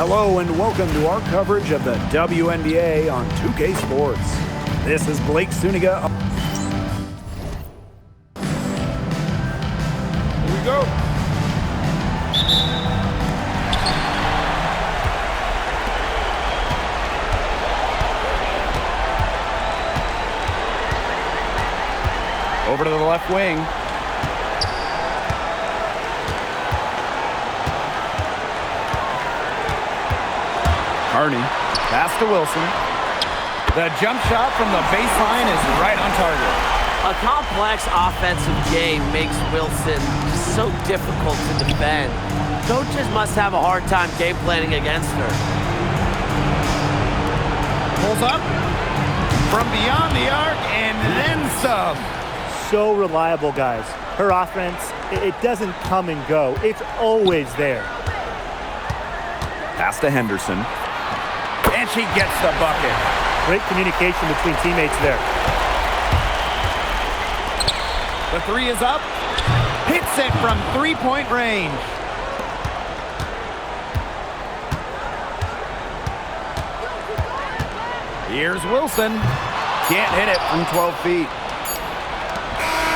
Hello and welcome to our coverage of the WNBA on 2K Sports. This is Blake Suniga. Here we go. Over to the left wing. Carney, pass to Wilson. The jump shot from the baseline is right on target. A complex offensive game makes Wilson so difficult to defend. Coaches must have a hard time game planning against her. Pulls up from beyond the arc and then some. So reliable, guys. Her offense, it doesn't come and go. It's always there. Pass to Henderson. And she gets the bucket. Great communication between teammates there. The three is up. Hits it from three-point range. Here's Wilson. Can't hit it from 12 feet.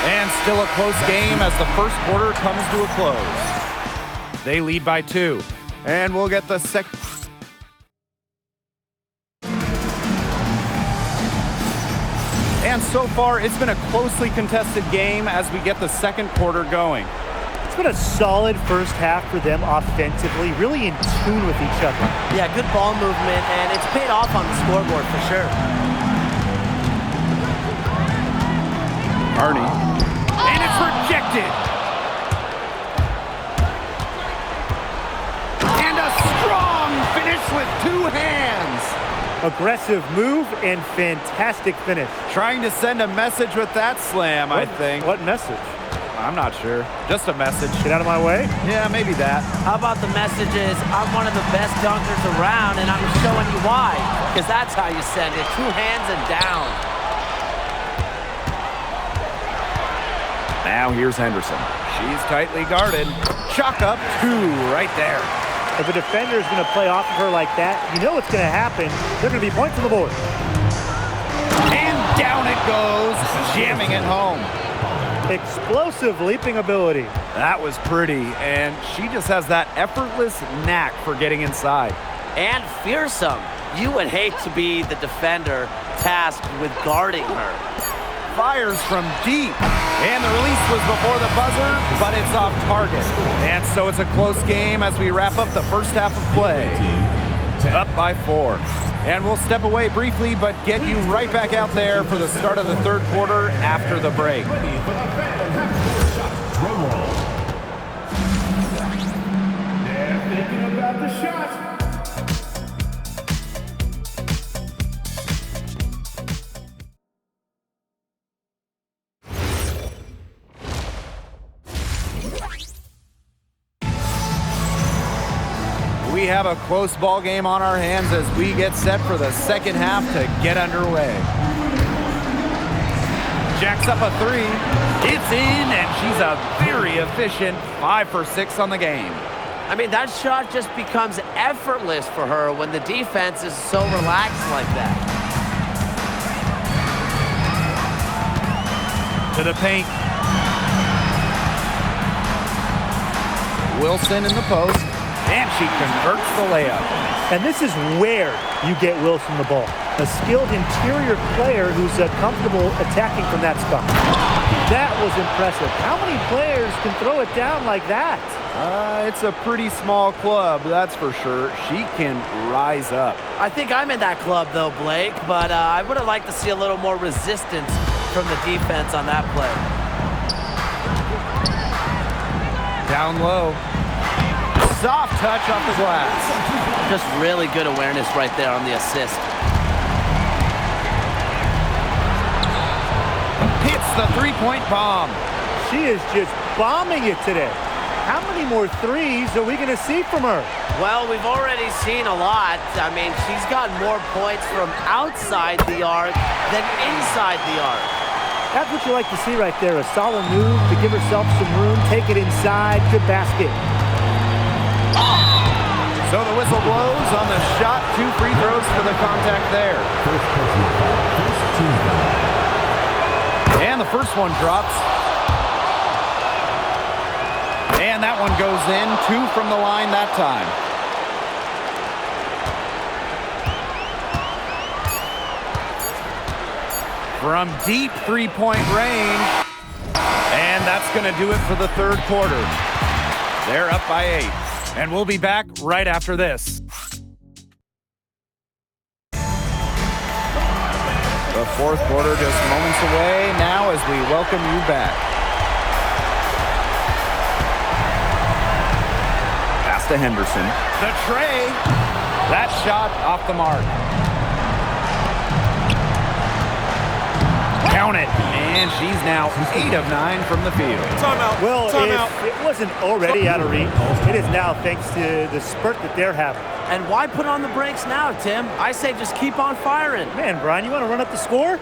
And still a close game as the first quarter comes to a close. They lead by 2. And we'll get the second. And so far, it's been a closely contested game as we get the second quarter going. It's been a solid first half for them offensively, really in tune with each other. Yeah, good ball movement, and it's paid off on the scoreboard for sure. Carney. And it's rejected. And a strong finish with 2 hands. Aggressive move and fantastic finish. Trying to send a message with that slam, I think. What message? I'm not sure. Just a message. Get out of my way? Yeah, maybe that. How about the message is, I'm one of the best dunkers around, and I'm showing you why. Because that's how you send it. 2 hands and down. Now here's Henderson. She's tightly guarded. Chalk up 2 right there. If a defender is going to play off of her like that, you know what's going to happen. There are going to be points on the board. And down it goes, jamming it home. Explosive leaping ability. That was pretty, and she just has that effortless knack for getting inside. And fearsome. You would hate to be the defender tasked with guarding her. Fires from deep. And the release was before the buzzer, but it's off target. And so it's a close game as we wrap up the first half of play. Up by 4. And we'll step away briefly, but get you right back out there for the start of the third quarter after the break. They're thinking about the shot. We have a close ball game on our hands as we get set for the second half to get underway. Jacks up a 3. It's in, and she's a very efficient 5 for 6 on the game. I mean, that shot just becomes effortless for her when the defense is so relaxed like that. To the paint. Wilson in the post. And she converts the layup. And this is where you get Wilson the ball. A skilled interior player who's comfortable attacking from that spot. That was impressive. How many players can throw it down like that? It's a pretty small club, that's for sure. She can rise up. I think I'm in that club, though, Blake, but I would have liked to see a little more resistance from the defense on that play. Down low. Soft touch off the glass. Just really good awareness right there on the assist. Hits the three-point bomb. She is just bombing it today. How many more threes are we going to see from her? Well, we've already seen a lot. I mean, she's got more points from outside the arc than inside the arc. That's what you like to see right there. A solid move to give herself some room, take it inside. Good basket. So the whistle blows on the shot. 2 free throws for the contact there. And the first one drops. And that one goes in. 2 from the line that time. From deep three-point range. And that's going to do it for the third quarter. They're up by 8. And we'll be back right after this. The fourth quarter just moments away now as we welcome you back. Pass to Henderson. The tray. That shot off the mark. Count it. And she's now 8 of 9 from the field. Timeout. Well, Timeout. if it wasn't already out of reach, it is now thanks to the spurt that they're having. And why put on the brakes now, Tim? I say just keep on firing. Man, Brian, you want to run up the score?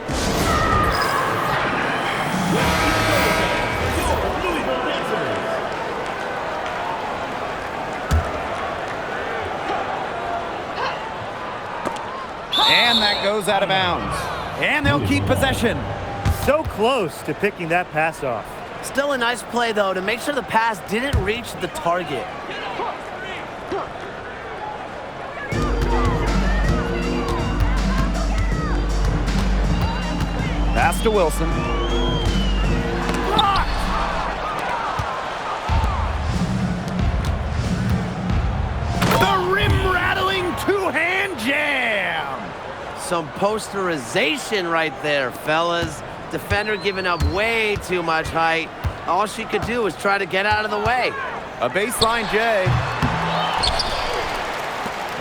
And that goes out of bounds. And they'll keep possession. So close to picking that pass off. Still a nice play, though, to make sure the pass didn't reach the target. Pass to Wilson. The rim-rattling two-hand jam. Some posterization right there, fellas. Defender giving up way too much height. All she could do was try to get out of the way. A baseline J.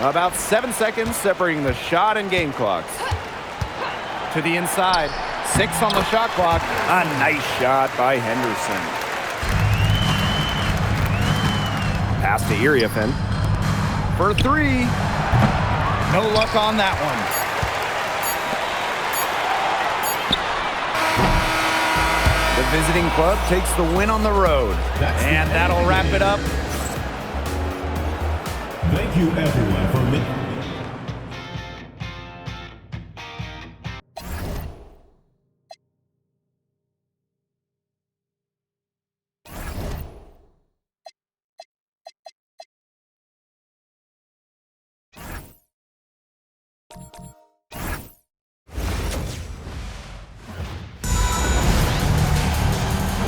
About 7 seconds separating the shot and game clocks. To the inside. 6 on the shot clock. A nice shot by Henderson. Pass to Iriafen. For 3. No luck on that one. The visiting club takes the win on the road. And that'll wrap it up. Thank you, everyone, for making.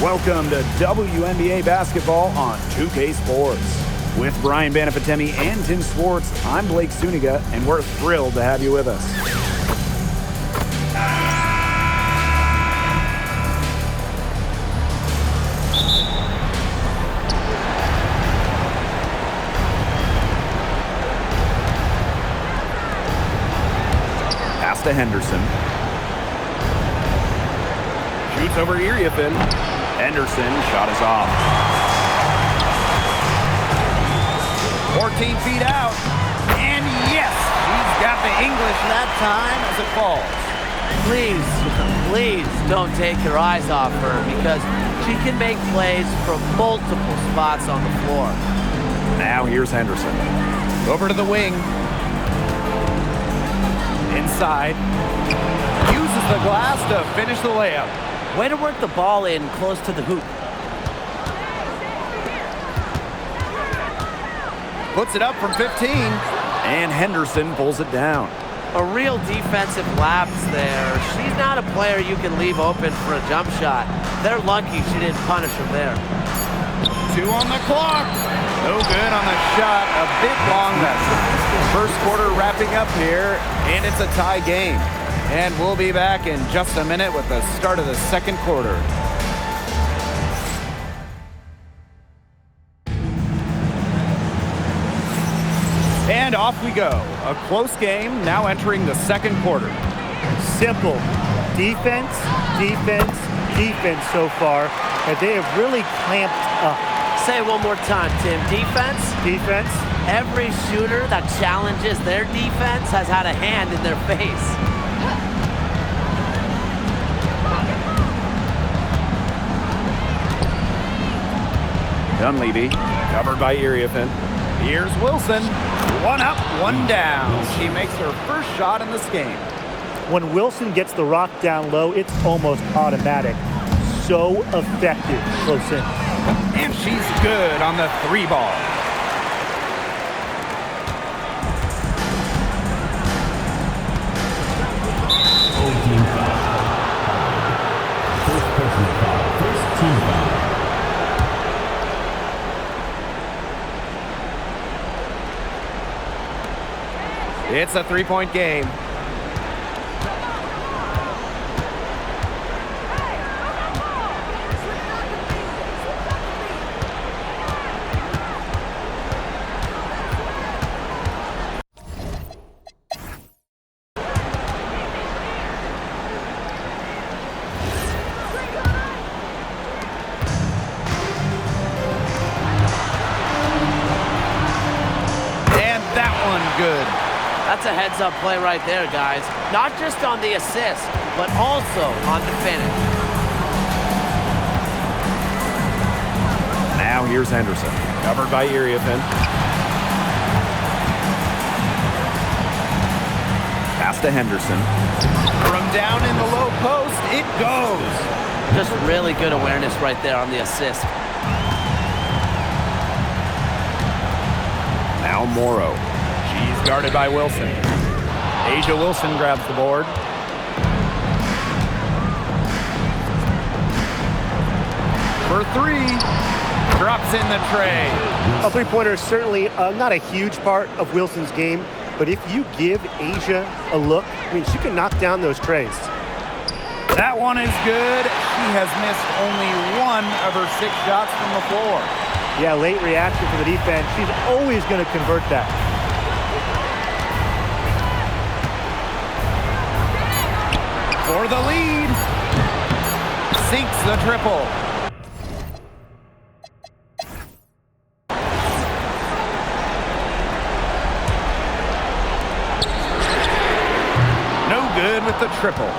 Welcome to WNBA basketball on 2K Sports. With Brian Banafitemi and Tim Swartz, I'm Blake Suniga, and we're thrilled to have you with us. Pass to Henderson. Shoots over Iriafen. Henderson, shot is off. 14 feet out. And yes, he's got the English that time as it falls. Please don't take your eyes off her because she can make plays from multiple spots on the floor. Now here's Henderson. Over to the wing. Inside. Uses the glass to finish the layup. Way to work the ball in close to the hoop. Puts it up from 15. And Henderson pulls it down. A real defensive lapse there. She's not a player you can leave open for a jump shot. They're lucky she didn't punish her there. 2 on the clock. No good on the shot. A bit long left. First quarter wrapping up here, and it's a tie game. And we'll be back in just a minute with the start of the second quarter. And off we go. A close game now entering the second quarter. Simple. Defense, defense, defense so far. And they have really clamped up. Say it one more time, Tim. Defense? Defense. Every shooter that challenges their defense has had a hand in their face. Dunleavy, covered by Iriafen. Here's Wilson. One up, one down. She makes her first shot in this game. When Wilson gets the rock down low, it's almost automatic. So effective close in. And she's good on the 3-ball. Team foul. First personal foul. First team foul. It's a 3-point game. Good. That's a heads-up play right there, guys. Not just on the assist, but also on the finish. Now here's Henderson. Covered by Iriafen. Pass to Henderson. From down in the low post, it goes. Just really good awareness right there on the assist. Now Morrow. She's guarded by Wilson. Asia Wilson grabs the board. For 3. Drops in the tray. A three-pointer is certainly not a huge part of Wilson's game, but if you give Asia a look, I mean, she can knock down those trays. That one is good. She has missed only 1 of her 6 shots from the floor. Yeah, late reaction for the defense. She's always going to convert that. For the lead. Sinks the triple. No good with the triple.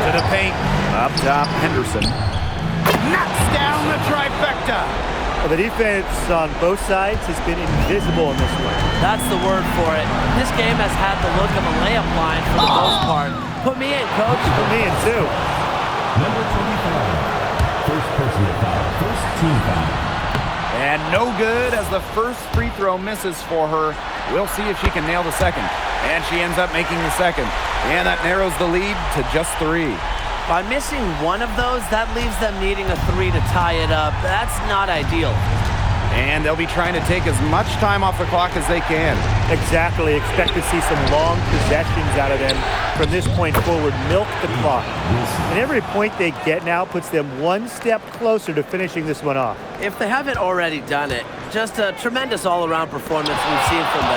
To the paint. Up top, Henderson. Knocks down the trifecta. The defense on both sides has been invisible in this one. That's the word for it. This game has had the look of a layup line for the most part. Put me in, coach. Put me in, too. Number 25. First personal foul. First team foul. And no good as the first free throw misses for her. We'll see if she can nail the second. And she ends up making the second. And that narrows the lead to just 3. By missing one of those, that leaves them needing a 3 to tie it up. That's not ideal. And they'll be trying to take as much time off the clock as they can. Exactly. Expect to see some long possessions out of them from this point forward. Milk the clock. And every point they get now puts them one step closer to finishing this one off. If they haven't already done it, just a tremendous all-around performance we've seen from them.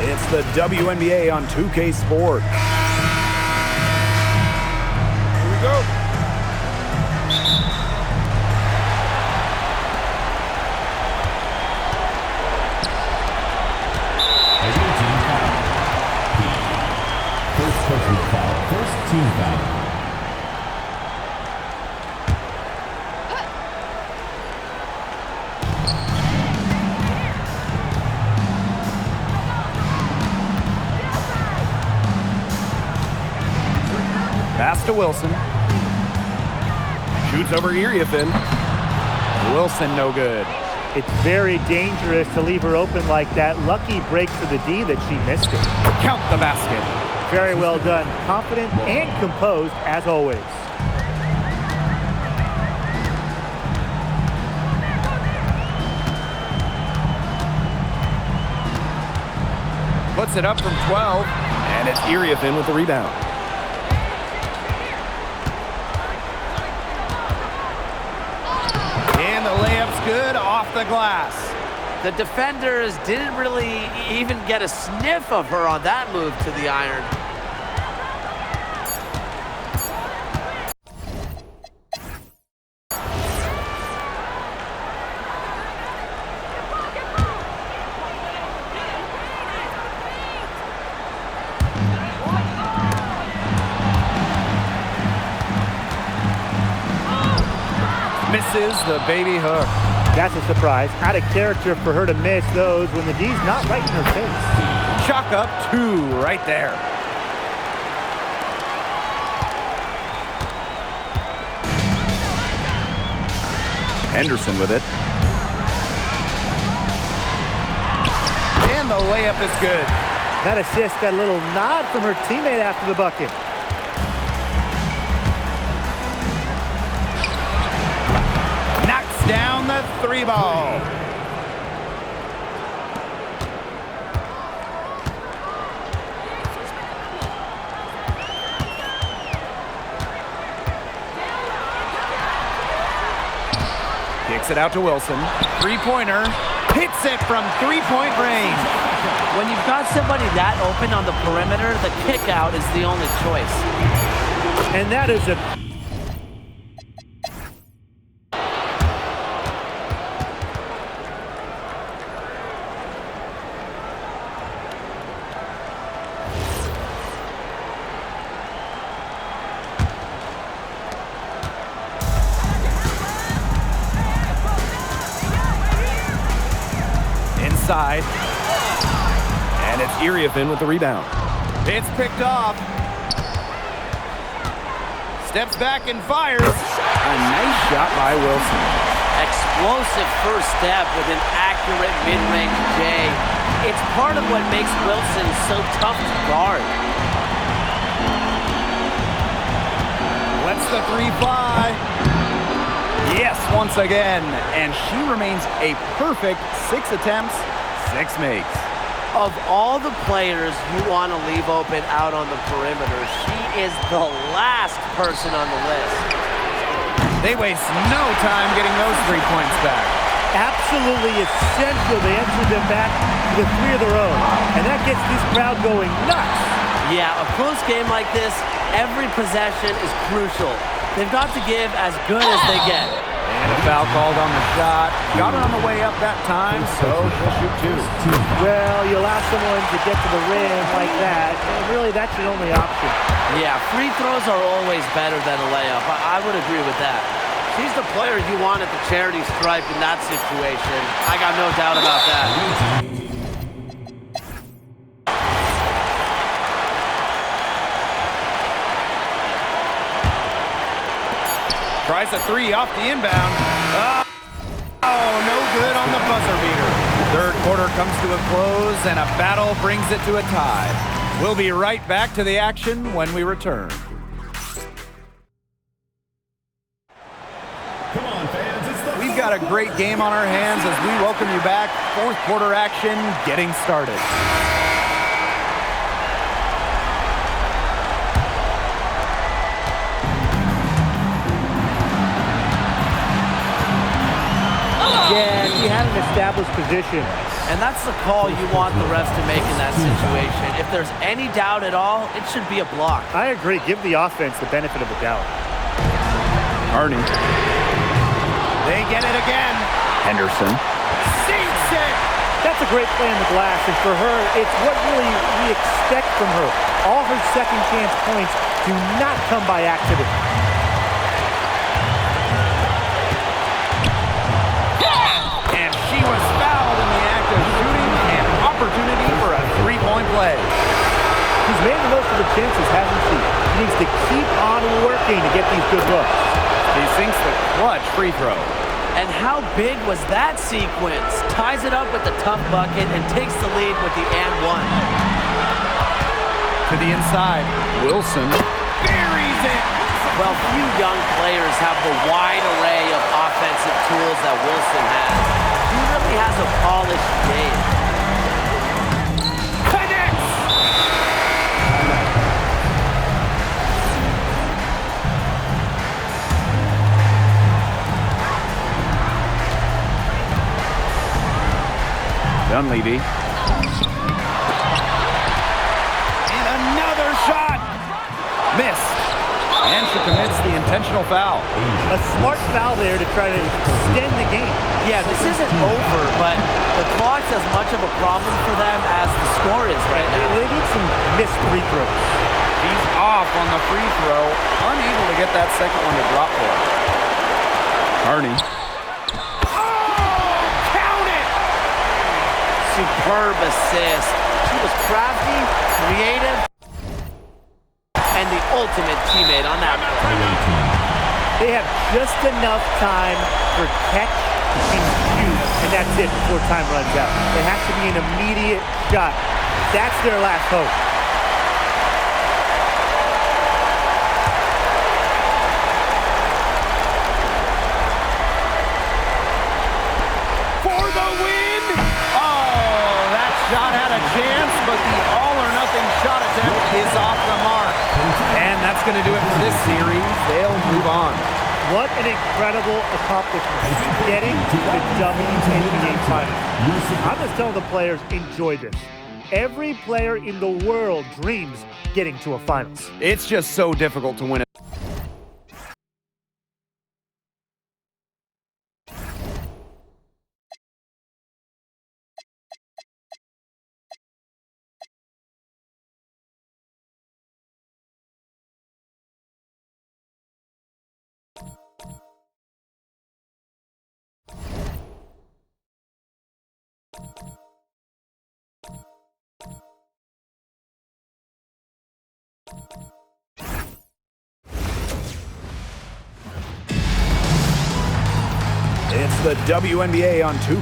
It's the WNBA on 2K Sport. Here we go. First personal foul. First team foul. Pass to Wilson. Shoots over Iriafen. Wilson no good. It's very dangerous to leave her open like that. Lucky break for the D that she missed it. Count the basket. Very well done. Confident and composed as always. Puts it up from 12, and it's Iriafen with the rebound. And the layup's good off the glass. The defenders didn't really even get a sniff of her on that move to the iron. Misses the baby hook. That's a surprise. Out of character for her to miss those when the D's not right in her face. Chalk up 2 right there. Henderson with it. And the layup is good. That assist got a little nod from her teammate after the bucket. Knocks down the 3 ball. Kicks it out to Wilson. 3-pointer. Hits it from 3-point range. When you've got somebody that open on the perimeter, the kick out is the only choice. And that is a... Inside. And it's Iriefin with the rebound. It's picked off. Steps back and fires. A nice shot by Wilson. Explosive first step with an accurate mid-range J. It's part of what makes Wilson so tough to guard. Lets the 3 fly. Yes, once again. And she remains a perfect 6 attempts, 6 makes. Of all the players you want to leave open out on the perimeter, she is the last person on the list. They waste no time getting those 3 points back. Absolutely essential. They answered them back with 3 of their own. And that gets this crowd going nuts. Yeah, a close game like this, every possession is crucial. They've got to give as good as they get. And a foul called on the shot. Got her on the way up that time, so she'll shoot 2. Well, you allow someone to get to the rim like that, and really that's your only option. Yeah, free throws are always better than a layup. I would agree with that. She's the player you want at the charity stripe in that situation. I got no doubt about that. Tries a 3 off the inbound. Oh, no good on the buzzer beater. Third quarter comes to a close, and a battle brings it to a tie. We'll be right back to the action when we return. Come on, fans. It's the We've got a great game on our hands as we welcome you back. Fourth quarter action getting started. Yeah, she had an established position. And that's the call you want the refs to make in that situation. If there's any doubt at all, it should be a block. I agree. Give the offense the benefit of the doubt. Arnie. They get it again. Henderson. Sinks it. That's a great play in the glass, and for her, it's what really we expect from her. All her second chance points do not come by accident. And she was fouled in the act of shooting, an opportunity for a 3-point play. She's made the most of the chances, hasn't she? She needs to keep on working to get these good looks. He sinks the clutch free throw. And how big was that sequence? Ties it up with the tough bucket and takes the lead with the and one. To the inside, Wilson buries it. Well, few young players have the wide array of offensive tools that Wilson has. He really has a polished game. Connects. Dunleavy. And another shot. Missed. And she commits the intentional foul. A smart foul there to try to extend the game. Yeah, this isn't over, but the clock's as much of a problem for them as the score is right now. They need some missed free throws. He's off on the free throw. Unable to get that second one to drop for her. Carney. Oh, count it! Superb assist. She was crafty, creative, and the ultimate teammate on that play. They have just enough time for catch and shoot, and that's it before time runs out. It has to be an immediate shot. That's their last hope. For the win! Oh, that shot had a chance, but the all-or-nothing shot attempt is off the mark. And that's going to do it for this series. They'll move on. What an incredible accomplishment. Getting to the WNBA Finals. I'm just telling the players, enjoy this. Every player in the world dreams getting to a finals. It's just so difficult to win it. It's the WNBA on 2.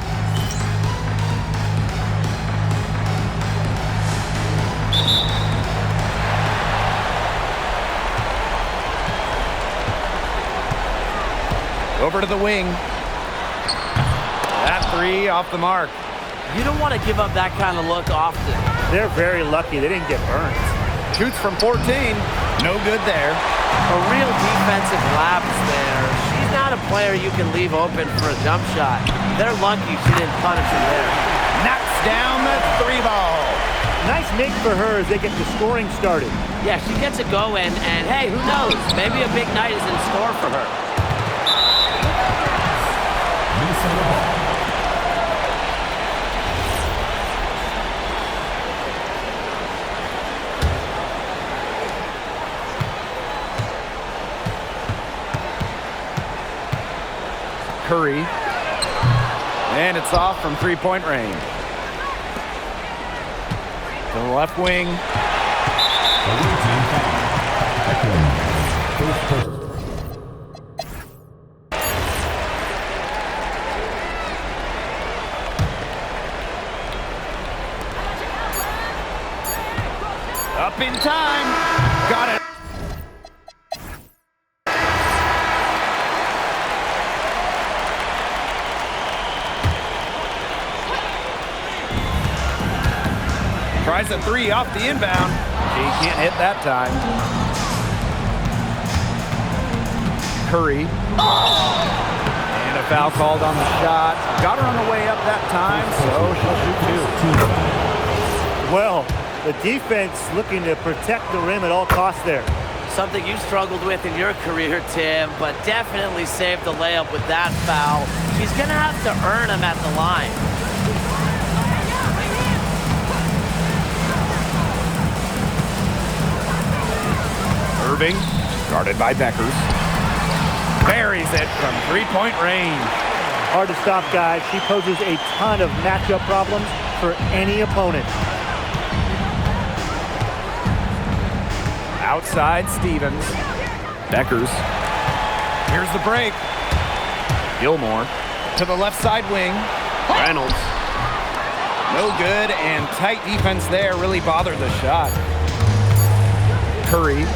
Over to the wing. That 3 off the mark. You don't want to give up that kind of look often. They're very lucky they didn't get burned. Shoots from 14. No good there. A real defensive lapse there. She's not a player you can leave open for a jump shot. They're lucky she didn't punish him there. Knocks down the 3 ball. Nice make for her as they get the scoring started. Yeah, she gets a go in, and hey, who knows? Maybe a big night is in store for her. Curry. And it's off from 3-point range. To the left wing. Up in time. Got it. Tries a 3 off the inbound. He can't hit that time. Curry. And a foul called on the shot. Got her on the way up that time, so she'll shoot 2. Well, the defense looking to protect the rim at all costs there. Something you struggled with in your career, Tim, but definitely saved the layup with that foul. She's going to have to earn him at the line. Irving, guarded by Beckers. Buries it from 3-point range. Hard to stop, guys. She poses a ton of matchup problems for any opponent. Outside Stevens. Beckers. Here's the break. Gilmore to the left side wing. Reynolds. No good, and tight defense there really bothered the shot. Curry.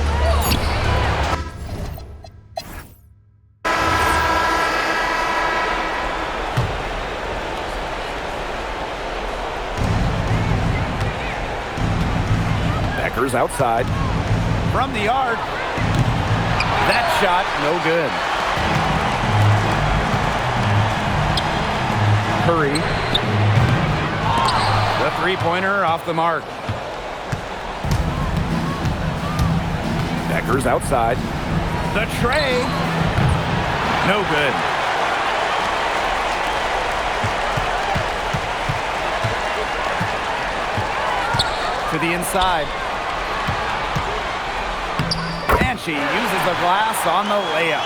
Beckers outside. From the arc. That shot, no good. Curry. The three-pointer off the mark. Beckers outside. The tray. No good. To the inside. And she uses the glass on the layup.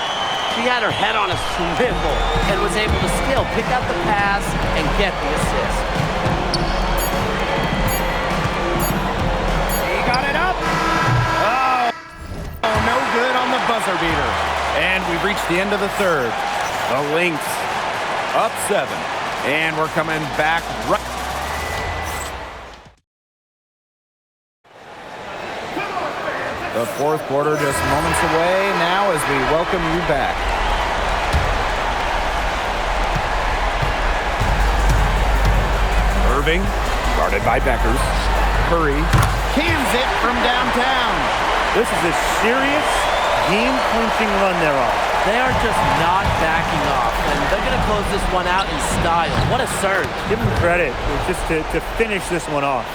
She She had her head on a swivel and was able to still pick out the pass and get the assist. He got it up. Oh, no good on the buzzer beater. And we've reached the end of the third. The Lynx up 7. And we're coming back right. The fourth quarter just moments away now as we welcome you back. Irving, guarded by Beckers. Curry cans it from downtown. This is a serious game-clinching run they're on. They are just not backing off, and they're going to close this one out in style. What a surge. Give them credit just to finish this one off.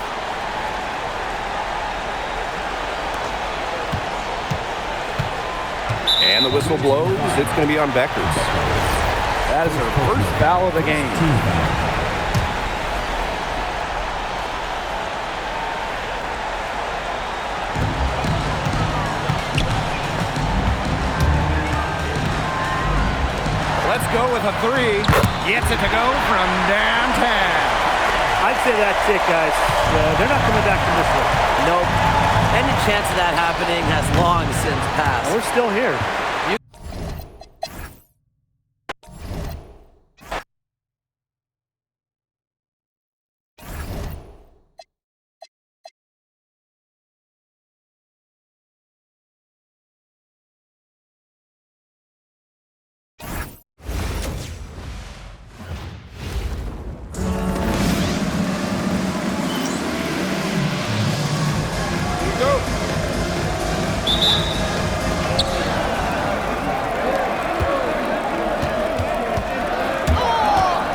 And the whistle blows. It's going to be on Beckers. That is her first foul of the game. Let's go with a 3. Gets it to go from downtown. I'd say that's it, guys. They're not coming back from this one. Nope. Any chance of that happening has long since passed. We're still here.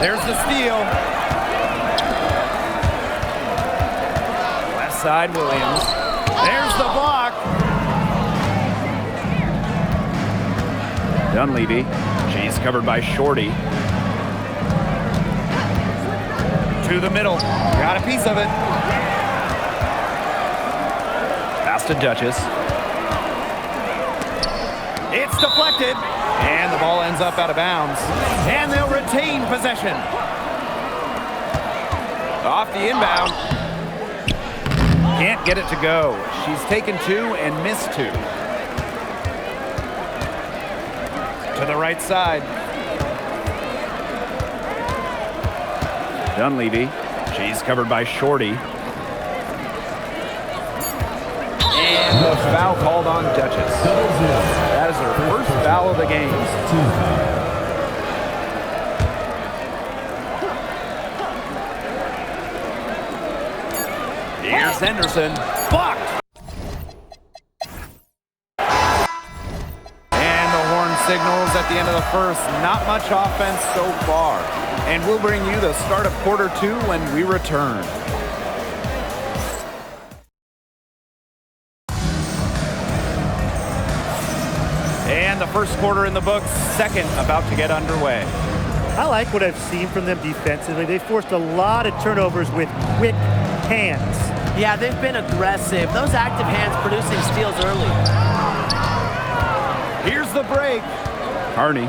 There's the steal. Left side, Williams. There's the block. Dunleavy. She's covered by Shorty. To the middle. Got a piece of it. Pass to Duchess. It's deflected. And the ball ends up out of bounds. And they'll retain possession. Off the inbound. Can't get it to go. She's taken 2 and missed 2. To the right side. Dunleavy. She's covered by Shorty. And the foul called on Duchess. That is her first foul of the game. Here's Henderson. Blocked. And the horn signals at the end of the first. Not much offense so far. And we'll bring you the start of quarter 2 when we return. And the first quarter in the books, second about to get underway. I like what I've seen from them defensively. They forced a lot of turnovers with quick hands. Yeah, they've been aggressive. Those active hands producing steals early. Here's the break. Carney.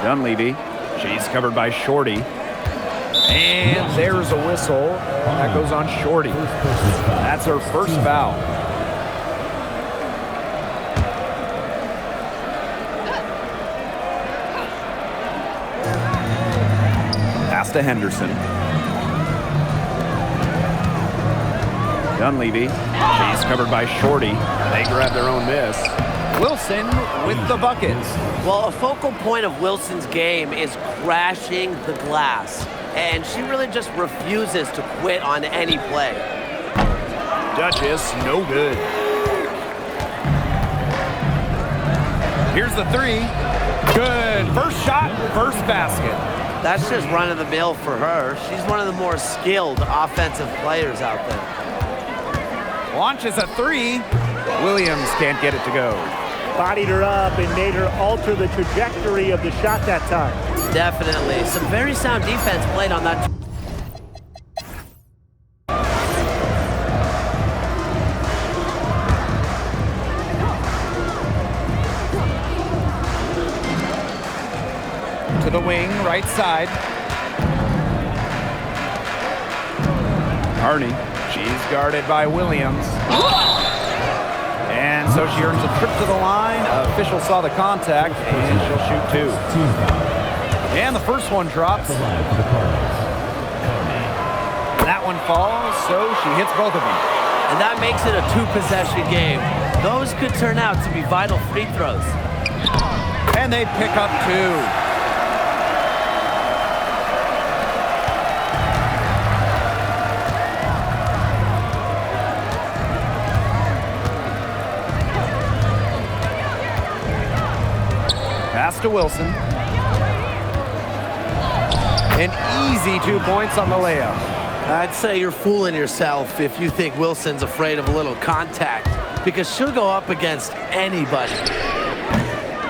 Dunleavy. She's covered by Shorty. And there's a whistle. That goes on Shorty. That's her first foul. Pass to Henderson. Dunleavy. She's covered by Shorty. They grab their own miss. Wilson with the buckets. Well, a focal point of Wilson's game is crashing the glass. And she really just refuses to quit on any play. Duchess, no good. Here's the 3. Good. First shot, first basket. That's just run of the mill for her. She's one of the more skilled offensive players out there. Launches a 3. Williams can't get it to go. Bodied her up and made her alter the trajectory of the shot that time. Definitely. Some very sound defense played on that. the wing, right side. Carney, she's guarded by Williams. And so she earns a trip to the line. Official saw the contact, and she'll shoot two. And the first one drops. That one falls, so she hits both of them. And that makes it a two-possession game. Those could turn out to be vital free throws. And they pick up two. Pass to Wilson. An easy 2 points on the layup. I'd say you're fooling yourself if you think Wilson's afraid of a little contact, because she'll go up against anybody.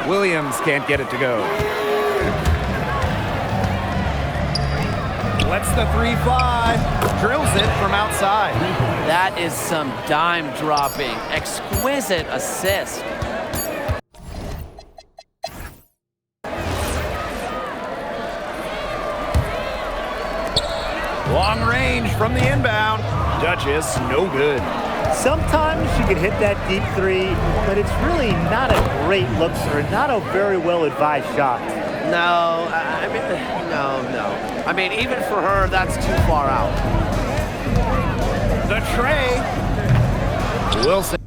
Williams can't get it to go. Lets the three fly. Drills it from outside. That is some dime dropping. Exquisite assist. Long range from the inbound. Duchess, no good. Sometimes she can hit that deep three, but it's really not a great look for her, not a very well-advised shot. No, no. I mean, even for her, that's too far out. The tray. Wilson.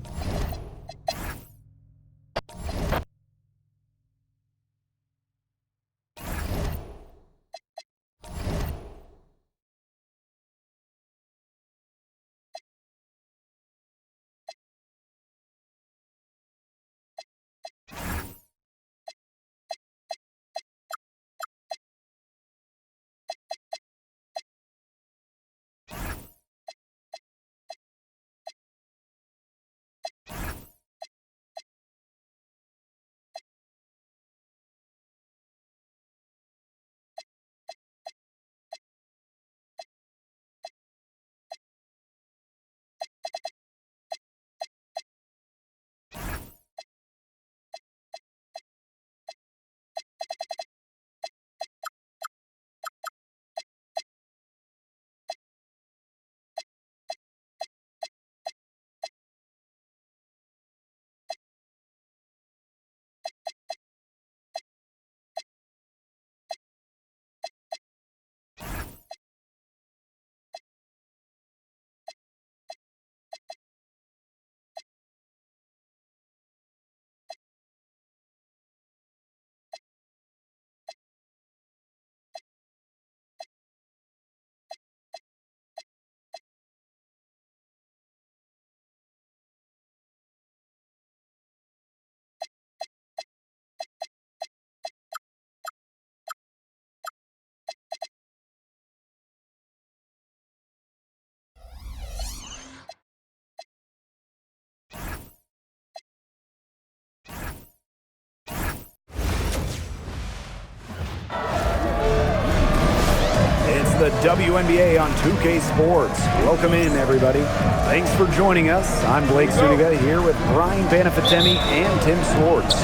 The WNBA on 2K Sports. Welcome in, everybody. Thanks for joining us. I'm Blake Zuniga here with Brian Banafitemi and Tim Swartz.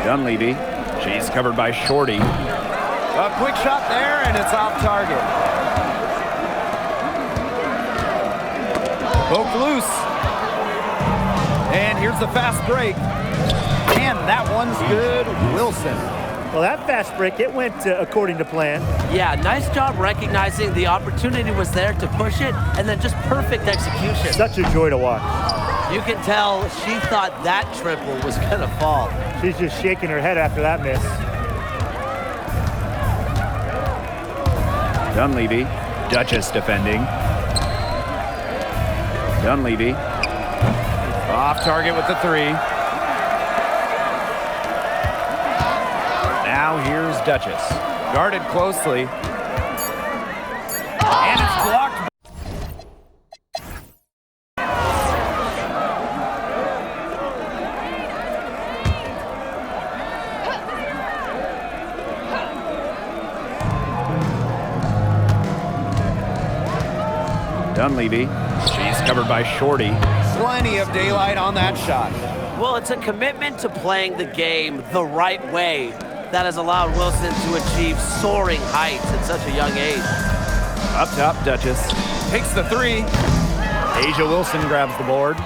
Dunleavy. She's covered by Shorty. A quick shot there, and it's off target. Poked loose. And here's the fast break. And that one's good. Wilson. Well, that fast break, it went according to plan. Yeah, nice job recognizing the opportunity was there to push it, and then just perfect execution. Such a joy to watch. You can tell she thought that triple was going to fall. She's just shaking her head after that miss. Dunleavy. Duchess defending. Dunleavy. Off target with the three. Now here's Duchess. Guarded closely. And it's blocked. Dunleavy. She's covered by Shorty. Plenty of daylight on that shot. Well, it's a commitment to playing the game the right way that has allowed Wilson to achieve soaring heights at such a young age. Up top, Duchess. Takes the three. Asia Wilson grabs the board.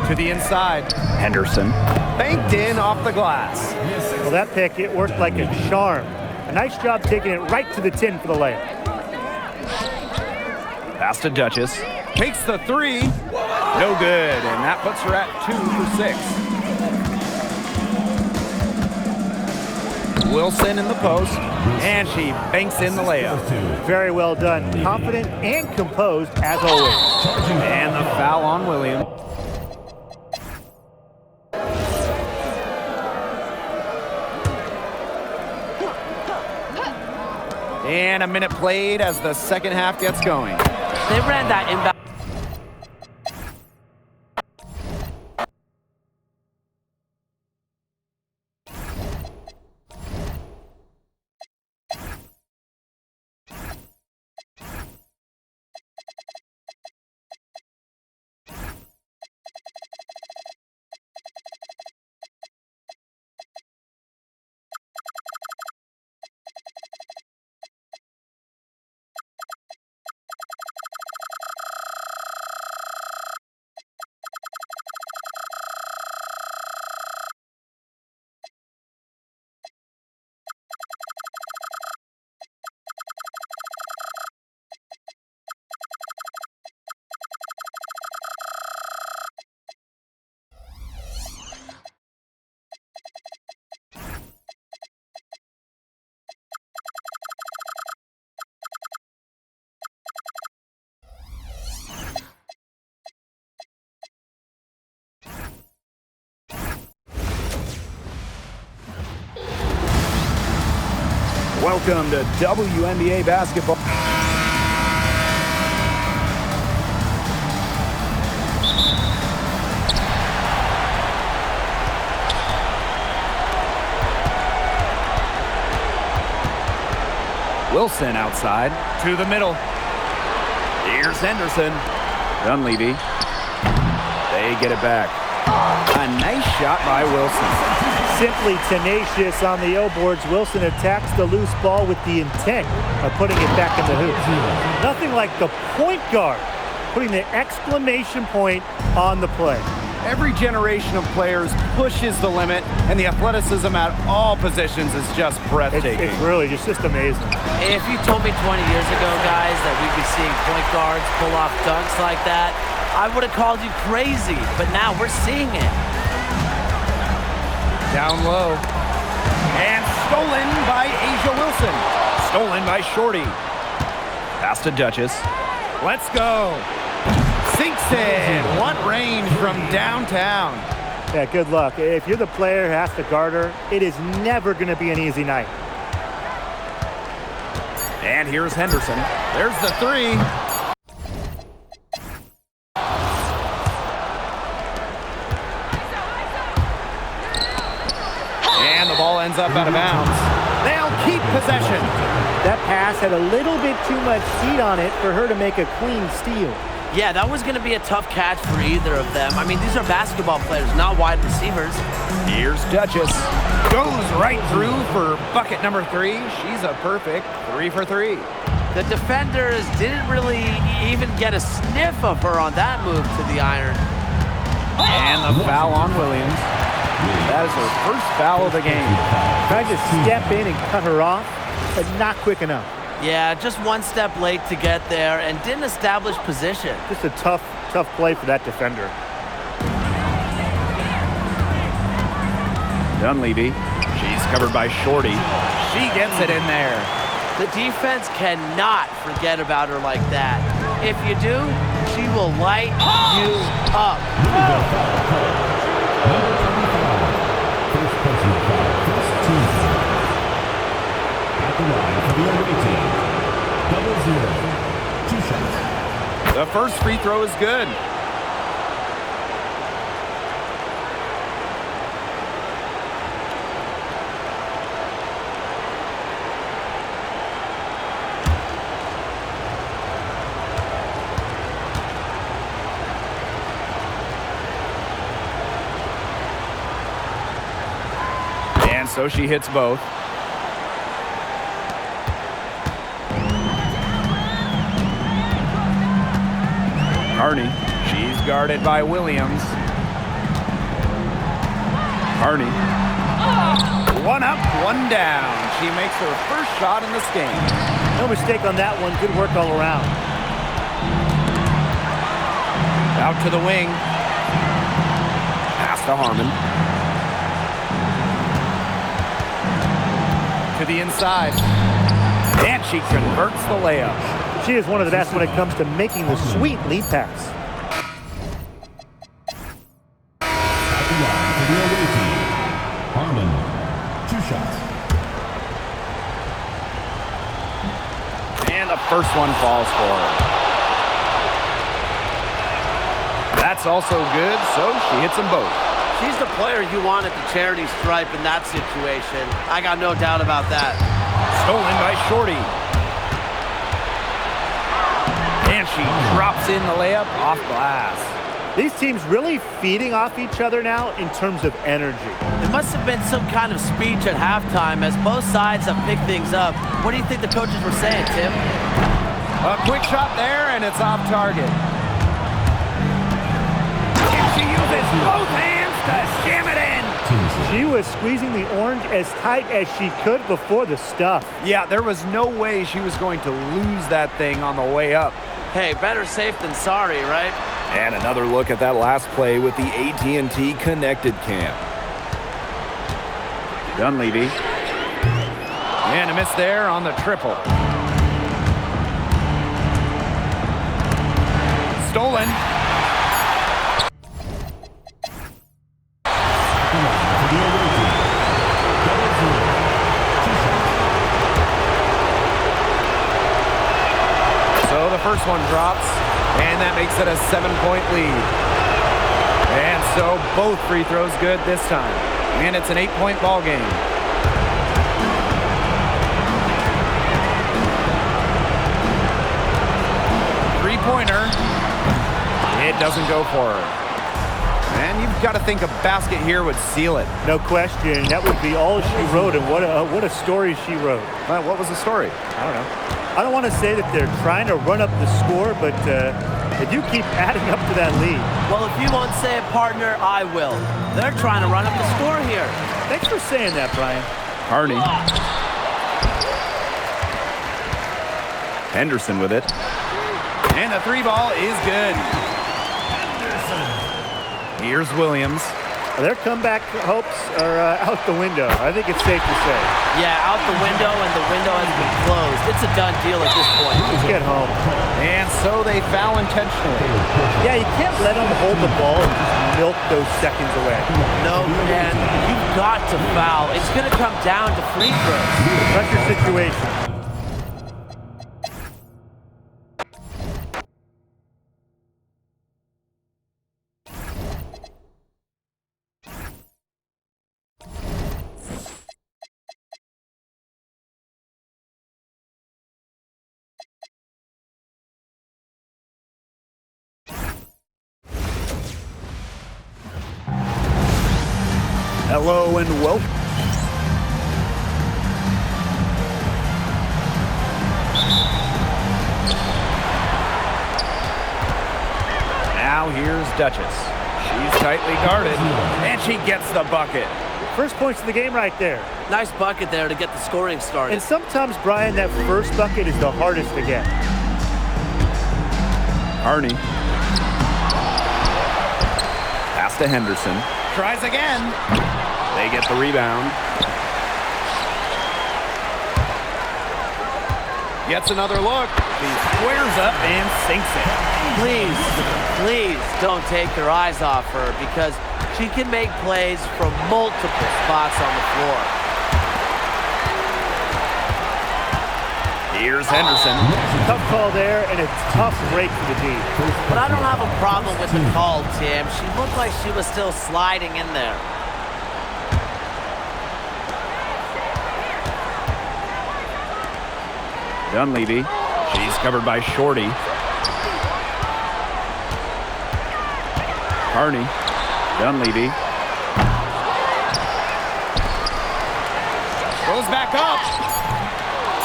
To the inside. Henderson. Banked in off the glass. Well, that pick, it worked like a charm. A nice job taking it right to the tin for the layup. Pass to Duchess. Takes the three. No good, and that puts her at 2 for 6. Wilson in the post, and she banks in the layup. Very well done. Confident and composed, as always. And the foul on Williams. And a minute played as the second half gets going. They ran that inbound. Welcome to WNBA basketball. Wilson outside to the middle. Here's Henderson. Dunleavy. They get it back. A nice shot by Wilson. Simply tenacious on the O-boards. Wilson attacks the loose ball with the intent of putting it back in the hoop. Nothing like the point guard putting the exclamation point on the play. Every generation of players pushes the limit, and the athleticism at all positions is just breathtaking. It's really just amazing. If you told me 20 years ago, guys, that we'd be seeing point guards pull off dunks like that, I would have called you crazy, but now we're seeing it. Down low. And stolen by Asia Wilson. Stolen by Shorty. Pass to Duchess. Let's go. Sinks in. What range from downtown. Yeah, good luck. If you're the player who has to guard her, it is never going to be an easy night. And here's Henderson. There's the three. And the ball ends up out of bounds. They'll keep possession. That pass had a little bit too much seat on it for her to make a clean steal. Yeah, that was going to be a tough catch for either of them. I mean, these are basketball players, not wide receivers. Here's Duchess. Goes right through for bucket number 3. She's a perfect 3 for 3. The defenders didn't really even get a sniff of her on that move to the iron. And the foul on Williams. That is her first foul of the game. Tried to step in and cut her off, but not quick enough. Yeah, just one step late to get there and didn't establish position. Just a tough play for that defender. Dunleavy. She's covered by Shorty. She gets it in there. The defense cannot forget about her like that. If you do, she will light you up. First personal foul. First team foul. At the line for the away team. 0-0. 2 shots. The first free throw is good. so she hits both. Carney, she's guarded by Williams. Carney. One up, one down. She makes her first shot in this game. No mistake on that one. Good work all around. Out to the wing. Pass to Harmon. To the inside. And she converts the layup. She is one of the best when it comes to making the sweet lead pass. At the line for the away team, Harmon, 2 shots. And the first one falls for her. That's also good, so she hits them both. She's the player you want at the charity stripe in that situation. I got no doubt about that. Stolen by Shorty. And she drops in the layup off glass. These teams really feeding off each other now in terms of energy. There must have been some kind of speech at halftime as both sides have picked things up. What do you think the coaches were saying, Tim? A quick shot there, and it's off target. And she uses both hands to jam it in. She was squeezing the orange as tight as she could before the stuff. Yeah, there was no way she was going to lose that thing on the way up. Hey, better safe than sorry, right? And another look at that last play with the AT&T Connected Cam. Dunleavy. And a miss there on the triple. Stolen. So the first one drops, and that makes it a 7-point lead. And so both free throws good this time. And it's an 8-point ball game. Three-pointer. It doesn't go for her. And you've got to think a basket here would seal it. No question. That would be all she wrote, and what a story she wrote. What was the story? I don't know. I don't want to say that they're trying to run up the score, but they do keep adding up to that lead. Well, if you won't say it, partner, I will. They're trying to run up the score here. Thanks for saying that, Brian. Harney. Henderson with it. And the 3-ball is good. Here's Williams. Their comeback hopes are out the window. I think it's safe to say. Yeah, out the window, and the window has been closed. It's a done deal at this point. Let's get home. And so they foul intentionally. Yeah, you can't let them hold the ball and just milk those seconds away. No, man, you've got to foul. It's going to come down to free throws. Pressure situation. Hello and welcome. Now here's Duchess. She's tightly guarded, and she gets the bucket. First points of the game right there. Nice bucket there to get the scoring started. And sometimes, Brian, that first bucket is the hardest to get. Harney. Pass to Henderson. Tries again. They get the rebound. Gets another look. He squares up and sinks it. Please don't take your eyes off her because she can make plays from multiple spots on the floor. Here's Henderson. Tough call there and a tough break for the D. But I don't have a problem with the call, Tim. She looked like she was still sliding in there. Dunleavy. She's covered by Shorty. Carney. Dunleavy. Goes back up.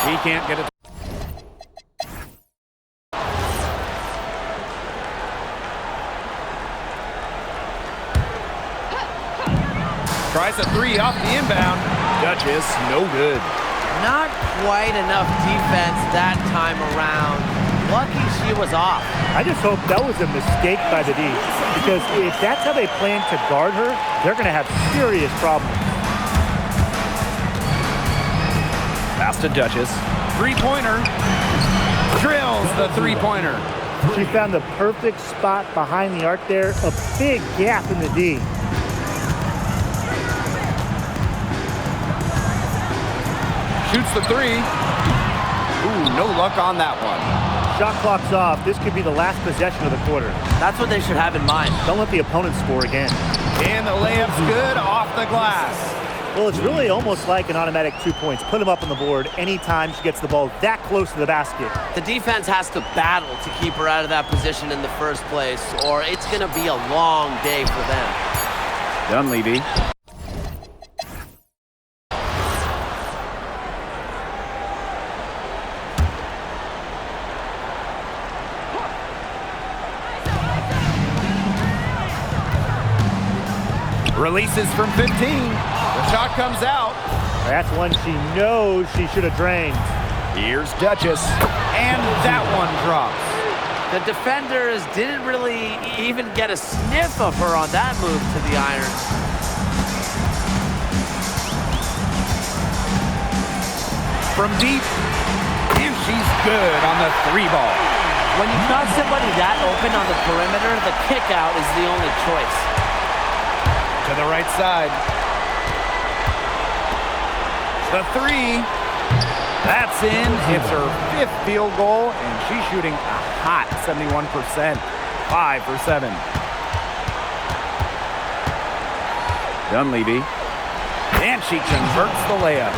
He can't get it. Tries a three off the inbound. Duchess, no good. Not quite enough defense that time around. Lucky she was off. I just hope that was a mistake by the D, because if that's how they plan to guard her, they're going to have serious problems. Pass to Duchess. Three-pointer. Drills the three-pointer. She found the perfect spot behind the arc there, a big gap in the D. Shoots the three. Ooh, no luck on that one. Shot clock's off. This could be the last possession of the quarter. That's what they should have in mind. Don't let the opponent score again. And the layup's good off the glass. Well, it's really almost like an automatic 2 points. Put them up on the board anytime she gets the ball that close to the basket. The defense has to battle to keep her out of that position in the first place, or it's going to be a long day for them. Dunleavy. Releases from 15. The shot comes out. That's one she knows she should have drained. Here's Duchess. And that one drops. The defenders didn't really even get a sniff of her on that move to the iron. From deep. And she's good on the three ball. When you've got somebody that open on the perimeter, the kick out is the only choice. To the right side. The three. That's in. It's her fifth field goal, and she's shooting a hot 71%. 5 for 7. Dunleavy. And she converts the layup.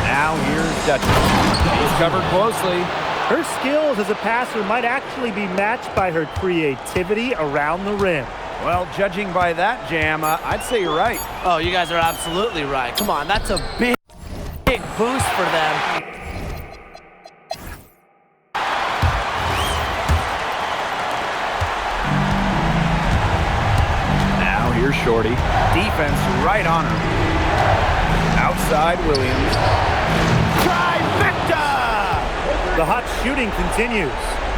Now here's Duchess. He's covered closely. Her skills as a passer might actually be matched by her creativity around the rim. Well, judging by that, Jam, I'd say you're right. Oh, you guys are absolutely right. Come on, that's a big boost for them. Now here's Shorty. Defense right on her. Outside Williams. Trifecta! The hot shooting continues.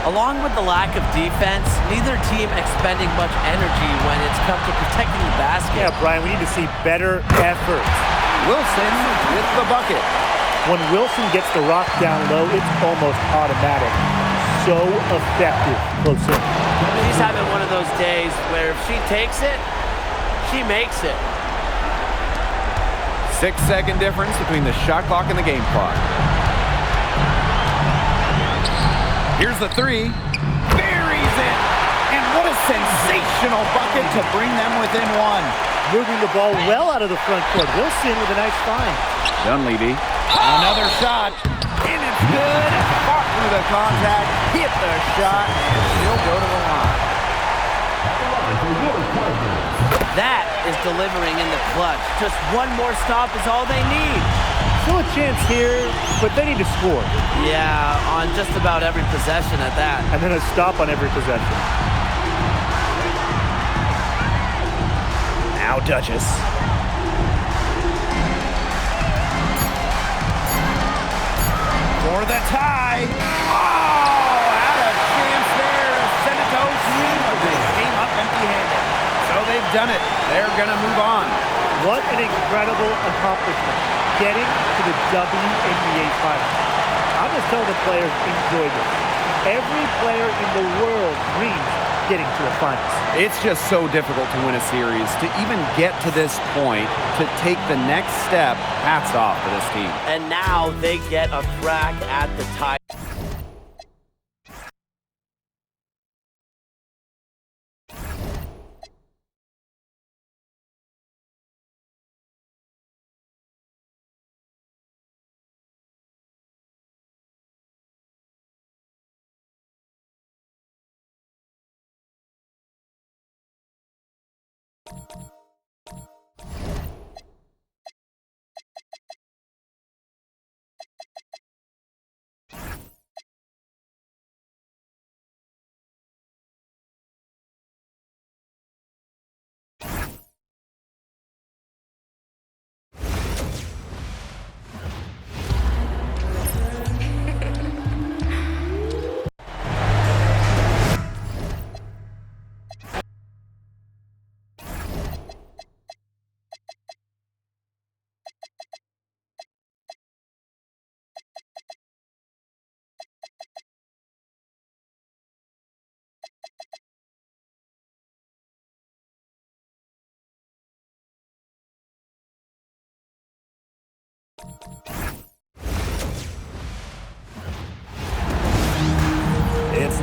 Along with the lack of defense, neither team expending much energy when it's come to protecting the basket. Yeah, Brian, we need to see better effort. Wilson with the bucket. When Wilson gets the rock down low, it's almost automatic. So effective close in. She's having one of those days where if she takes it, she makes it. 6-second difference between the shot clock and the game clock. Here's the three. Buries it. And what a sensational bucket to bring them within one. Moving the ball well out of the front court. Wilson with a nice find. Dunleavy. Another shot. And it's good. Fought through the contact. Hit the shot. And she'll go to the line. That is delivering in the clutch. Just one more stop is all they need. Still a chance here, but they need to score. Yeah, on just about every possession at that. And then a stop on every possession. Now Duchess. For the tie. Oh, had a chance there to send it to OT, but they came up empty-handed. So they've done it. They're going to move on. What an incredible accomplishment. Getting to the WNBA Finals. I'll just tell the players, enjoy this. Every player in the world dreams getting to the finals. It's just so difficult to win a series. To even get to this point, to take the next step, hats off to this team. And now they get a crack at the tie.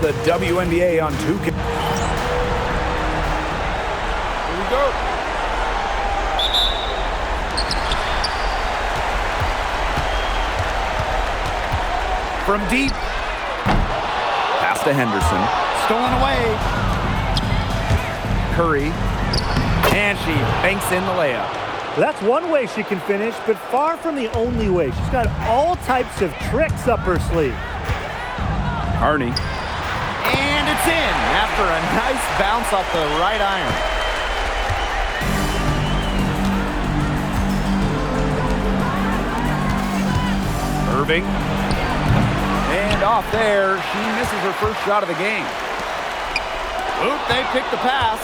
the WNBA on 2K. Here we go. From deep. Pass to Henderson. Stolen away. Curry. And she banks in the layup. That's one way she can finish, but far from the only way. She's got all types of tricks up her sleeve. Carney. And it's in after a nice bounce off the right iron. Irving. And off there, she misses her first shot of the game. Oop, they picked the pass.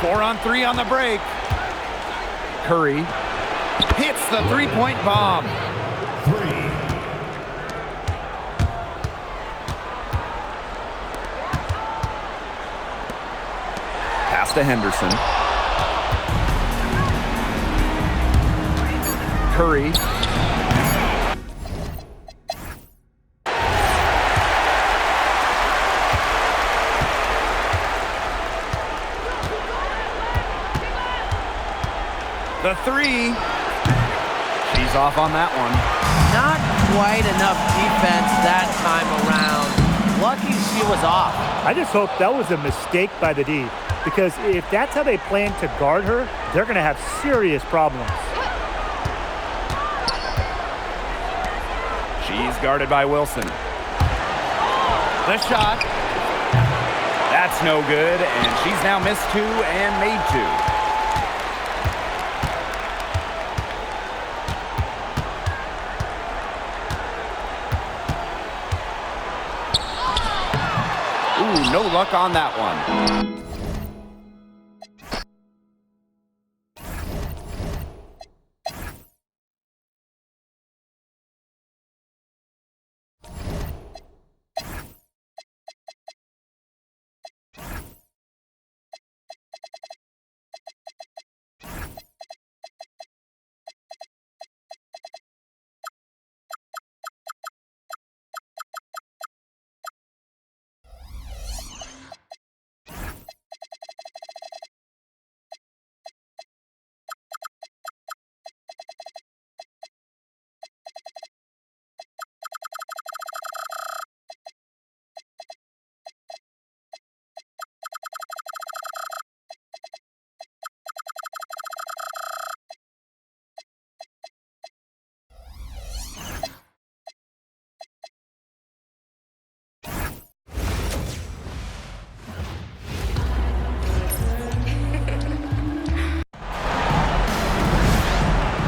4-on-3 on the break. Curry hits the three-point bomb. 3. Pass to Henderson. Curry. The three. She's off on that one. Not quite enough defense that time around. Lucky she was off. I just hope that was a mistake by the D, because if that's how they plan to guard her, they're going to have serious problems. She's guarded by Wilson. The shot. That's no good, and she's now missed 2 and made 2. Ooh, no luck on that one.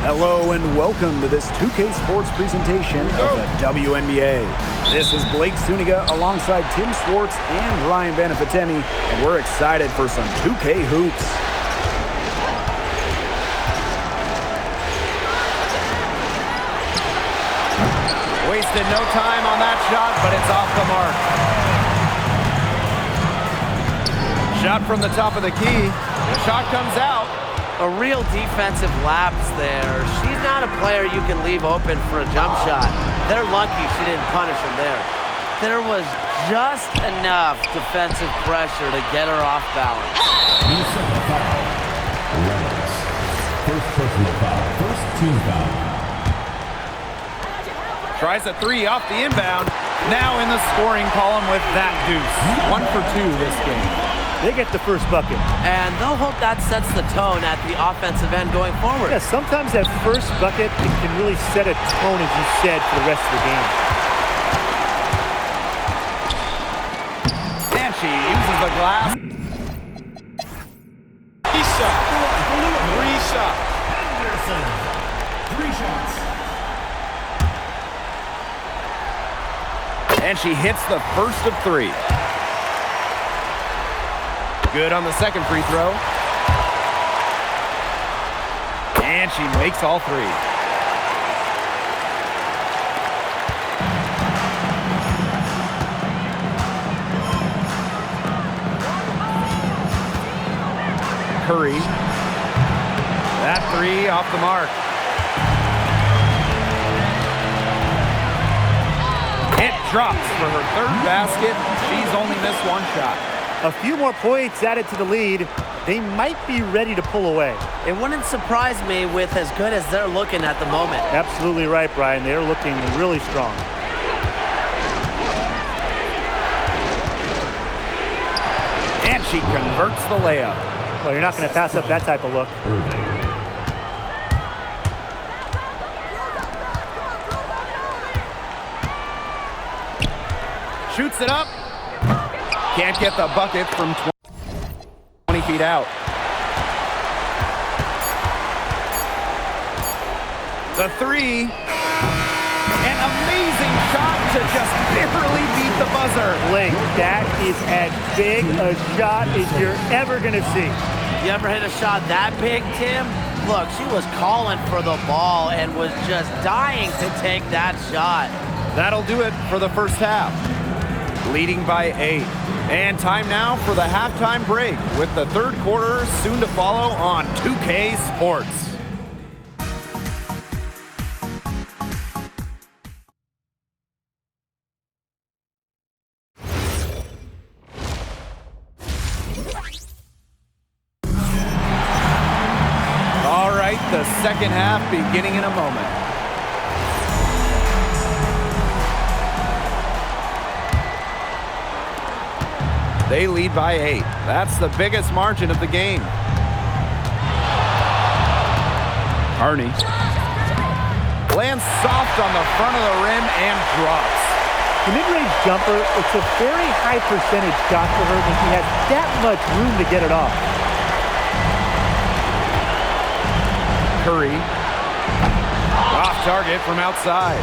Hello and welcome to this 2K Sports presentation of the WNBA. This is Blake Zuniga alongside Tim Swartz and Ryan Banafitemi, and we're excited for some 2K hoops. Wasted no time on that shot, but it's off the mark. Shot from the top of the key. The shot comes out. A real defensive lapse there. She's not a player you can leave open for a jump shot. They're lucky she didn't punish him there. There was just enough defensive pressure to get her off balance. Second foul. Reynolds. First personal foul. First team foul. Tries a three off the inbound. Now in the scoring column with that deuce. 1 for 2 this game. They get the first bucket. And they'll hope that sets the tone at the offensive end going forward. Yeah, sometimes that first bucket can really set a tone, as you said, for the rest of the game. And she uses the glass. Three shot. Anderson. 3 shots. And she hits the first of 3. Good on the second free throw. And she makes all 3. Curry. That 3 off the mark. It drops for her third basket. She's only missed one shot. A few more points added to the lead. They might be ready to pull away. It wouldn't surprise me with as good as they're looking at the moment. Absolutely right, Brian. They're looking really strong. And she converts the layup. Well, you're not going to pass up that type of look. Shoots it up. Can't get the bucket from 20 feet out. The three. An amazing shot to just barely beat the buzzer. Blake, that is as big a shot as you're ever going to see. You ever hit a shot that big, Tim? Look, she was calling for the ball and was just dying to take that shot. That'll do it for the first half. Leading by 8. And time now for the halftime break with the third quarter soon to follow on 2K Sports. All right, the second half beginning in a moment. They lead by 8. That's the biggest margin of the game. Carney lands soft on the front of the rim and drops. The mid-range jumper, it's a very high percentage shot for her, but she has that much room to get it off. Curry off target from outside.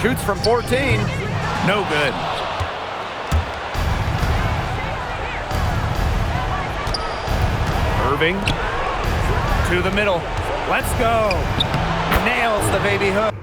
Shoots from 14. No good. Irving to the middle. Let's go. Nails the baby hook.